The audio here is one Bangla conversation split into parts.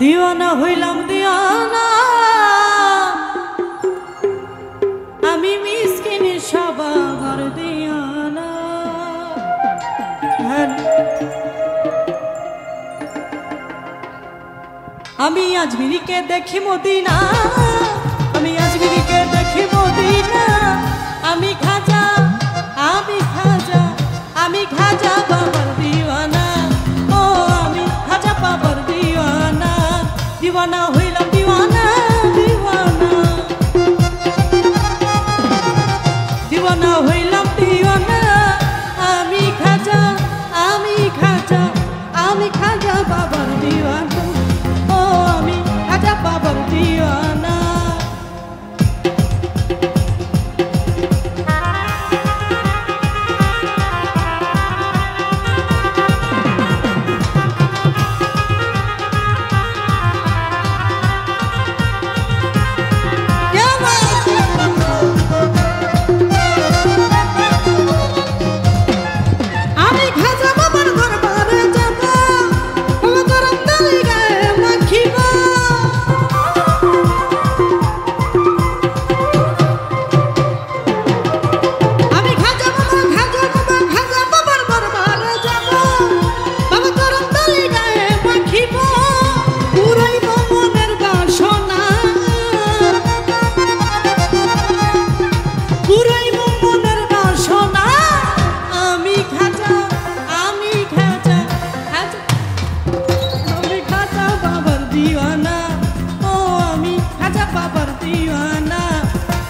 দিওয়ানা হইলাম দিওয়ানা আমি মিসকিন সবার দিওয়ানা। আমি আজমিরিকে দেখি মদিনা, আমি আজমিরিকে দেখি মদিনা। আমি খাজা, আমি খাজা, আমি খাজা বাবার দিওয়ানা। ও আমি খাজা বাবার দিওয়ানা, দিওয়ানা হইলাম দিওয়ানা, দিওয়ানা দিওয়ানা হইলাম দিওয়ানা। আমি খাজা, আমি খাজা, আমি খাজা বাবার দিওয়ানা। ও আমি খাজা বাবার দিওয়ানা।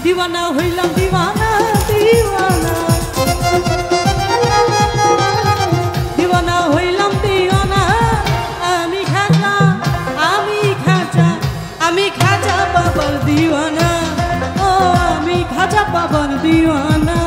দিওয়ানা হইলাম দিওয়ানা, দিওয়ানা দিওয়ানা হইলাম দিওয়ানা। আমি খাজা, আমি খাজা, আমি খাজা বাবার দিওয়ানা। ও আমি খাজা বাবার দিওয়ানা।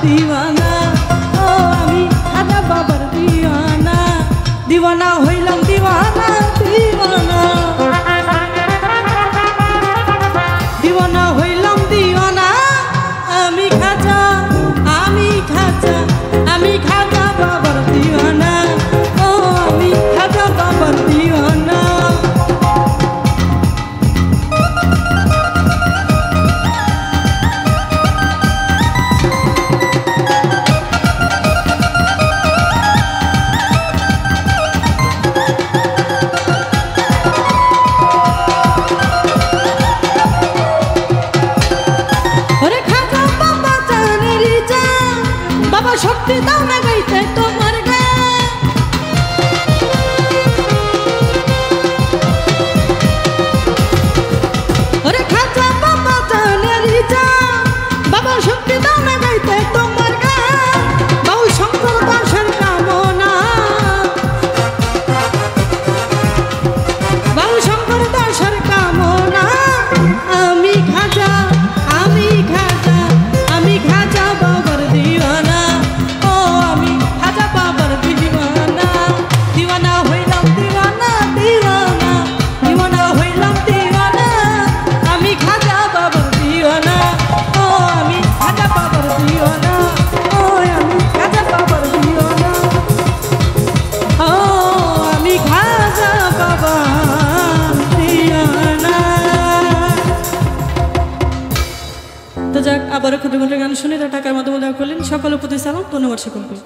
দিওয়ানা ও আমি খাজা বাবার দিওয়ানা দিওয়ানা হইলাম দিওয়ানা দিওয়ানা দিওয়ানা হইলাম দিওয়ানা আমি খাজা আমি খাজা আমি খাজা বাবার দিওয়ানা ও আমি খাজা বাবার দিওয়ানা শক্তি দাও না গাইতে তোমার ওরে খাজা বাবা জানেরি যা বাবা শক্তি দাও না গাইতে তোমার বাউ শঙ্কর দাসের কামনা বাউ শঙ্কর দাসের কামনা আমি খাজা আমি খাজা আমি খাজা বাবার দিওয়ানা তো যাক আবারও ক্ষুদ্র গান শুনে তার টাকার মাধ্যমে দেওয়া করলেন সকলের প্রতি সালাম ধন্যবাদ সকলকে।